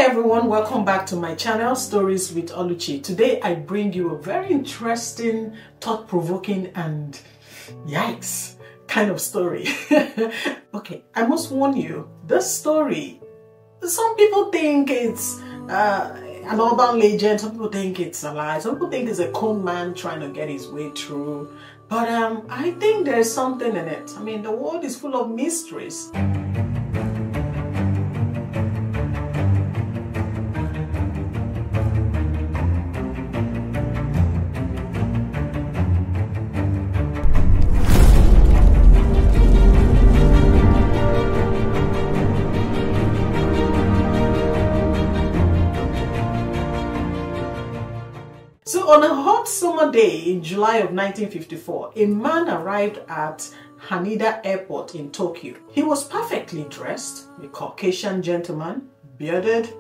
everyone, welcome back to my channel, Stories with Oluchi. Today I bring you a very interesting, thought-provoking and yikes kind of story. Okay, I must warn you, this story, some people think it's an urban legend, some people think it's a lie, some people think it's a con man trying to get his way through. But I think there's something in it. I mean, the world is full of mysteries. So on a hot summer day in July of 1954, a man arrived at Haneda Airport in Tokyo. He was perfectly dressed, a Caucasian gentleman, bearded,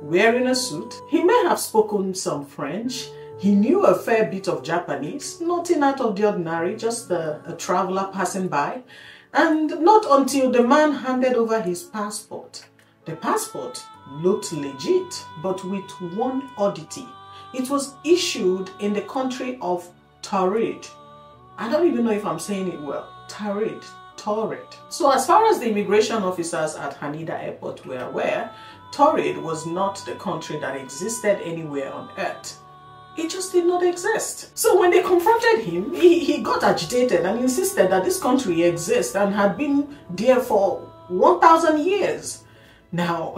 wearing a suit. He may have spoken some French. He knew a fair bit of Japanese, nothing out of the ordinary, just a traveler passing by. And not until the man handed over his passport. The passport looked legit, but with one oddity. It was issued in the country of Taured. I don't even know if I'm saying it well. Taured. So as far as the immigration officers at Haneda Airport were aware, Taured was not the country that existed anywhere on earth. It just did not exist. So when they confronted him, he got agitated and insisted that this country exists and had been there for 1,000 years. Now,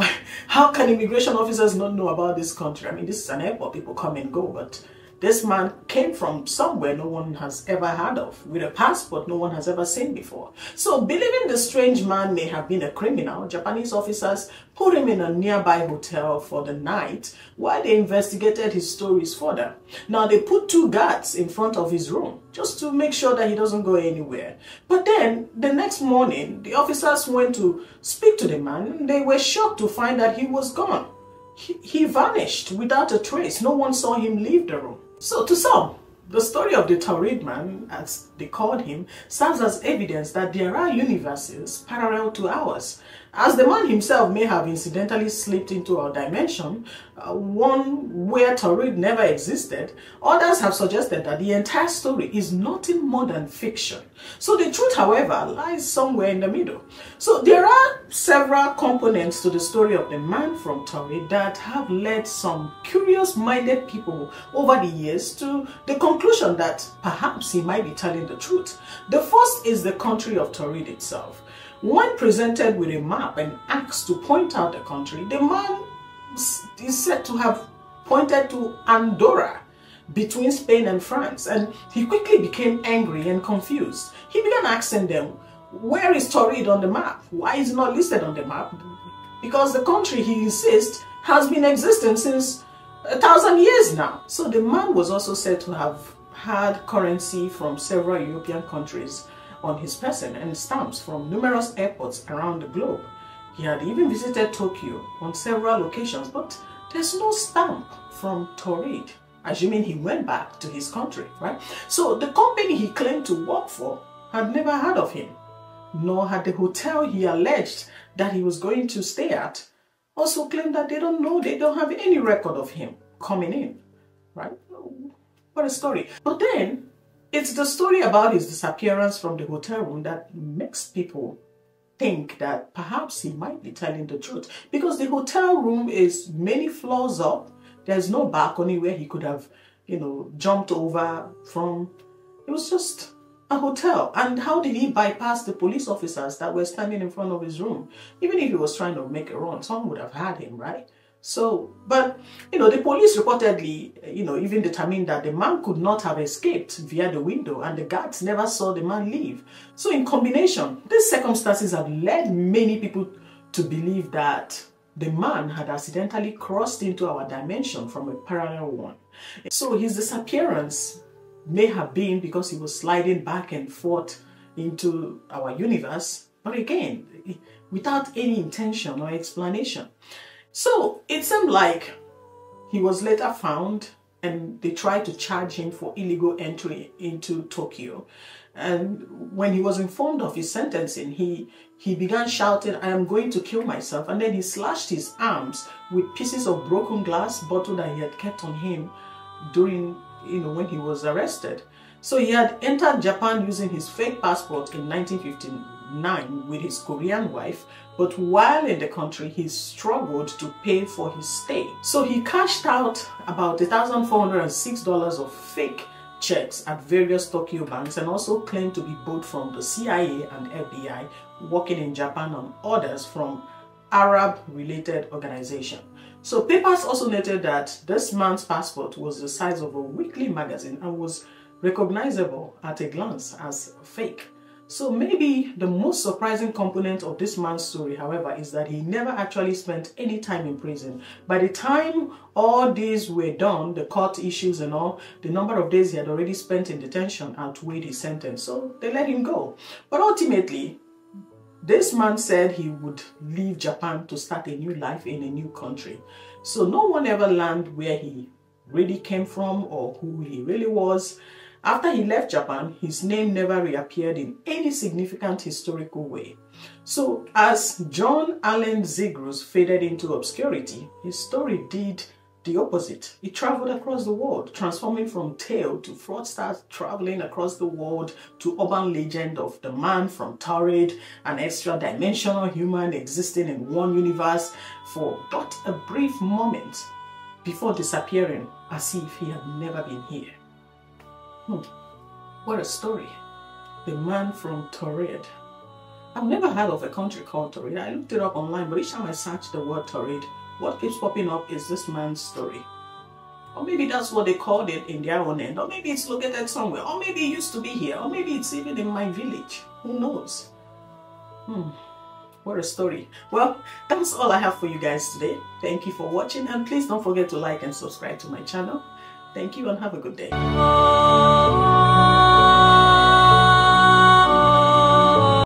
how can immigration officers not know about this country? I mean, this is an airport, people come and go, but this man came from somewhere no one has ever heard of, with a passport no one has ever seen before. So, believing the strange man may have been a criminal, Japanese officers put him in a nearby hotel for the night while they investigated his stories further. Now, they put 2 guards in front of his room just to make sure that he doesn't go anywhere. But then, the next morning, the officers went to speak to the man and they were shocked to find that he was gone. He vanished without a trace. No one saw him leave the room. So to some, the story of the Taured man, as they called him, serves as evidence that there are universes parallel to ours. As the man himself may have incidentally slipped into our dimension, one where Taured never existed, others have suggested that the entire story is nothing more than fiction. So the truth, however, lies somewhere in the middle. So there are several components to the story of the man from Taured that have led some curious-minded people over the years to the conclusion that perhaps he might be telling the truth. The first is the country of Taured itself. When presented with a map and asked to point out the country, the man is said to have pointed to Andorra, between Spain and France, and he quickly became angry and confused. He began asking them, where is Taured on the map? Why is it not listed on the map? Because the country, he insists, has been existing since 1,000 years now. So the man was also said to have had currency from several European countries on his person and stamps from numerous airports around the globe. He had even visited Tokyo on several occasions, but there's no stamp from Taured, assuming he went back to his country, right? So the company he claimed to work for had never heard of him, nor had the hotel he alleged that he was going to stay at also claimed that they don't have any record of him coming in, right? What a story. But then, it's the story about his disappearance from the hotel room that makes people think that perhaps he might be telling the truth. Because the hotel room is many floors up. There's no balcony where he could have, jumped over from. It was just a hotel. And how did he bypass the police officers that were standing in front of his room? Even if he was trying to make a run, someone would have had him, right? So, but, the police reportedly, even determined that the man could not have escaped via the window and the guards never saw the man leave. So in combination, these circumstances have led many people to believe that the man had accidentally crossed into our dimension from a parallel one. So his disappearance may have been because he was sliding back and forth into our universe, but again, without any intention or explanation. So it seemed like he was later found and they tried to charge him for illegal entry into Tokyo. And when he was informed of his sentencing, he began shouting, "I am going to kill myself." And then he slashed his arms with pieces of broken glass bottle that he had kept on him during, when he was arrested. So he had entered Japan using his fake passport in 1959 with his Korean wife, but while in the country, he struggled to pay for his stay. So he cashed out about $1,406 of fake checks at various Tokyo banks and also claimed to be both from the CIA and FBI working in Japan on orders from Arab-related organization. So papers also noted that this man's passport was the size of a weekly magazine and was recognizable at a glance as fake. So maybe the most surprising component of this man's story, however, is that he never actually spent any time in prison. By the time all these were done, the court issues and all, the number of days he had already spent in detention outweighed his sentence. So they let him go. But ultimately, this man said he would leave Japan to start a new life in a new country. So no one ever learned where he really came from or who he really was. After he left Japan, his name never reappeared in any significant historical way. So as John Allen Zygros faded into obscurity, his story did the opposite. It traveled across the world, transforming from tale to fraudster traveling across the world to urban legend of the man from Taured, an extra-dimensional human existing in one universe for but a brief moment before disappearing as if he had never been here. What a story. The man from Taured. I've never heard of a country called Taured. I looked it up online, but each time I search the word Taured, what keeps popping up is this man's story. Or maybe that's what they called it in their own end. Or maybe it's located somewhere. Or maybe it used to be here. Or maybe it's even in my village. Who knows? What a story. Well, that's all I have for you guys today. Thank you for watching, and please don't forget to like and subscribe to my channel. Thank you and have a good day.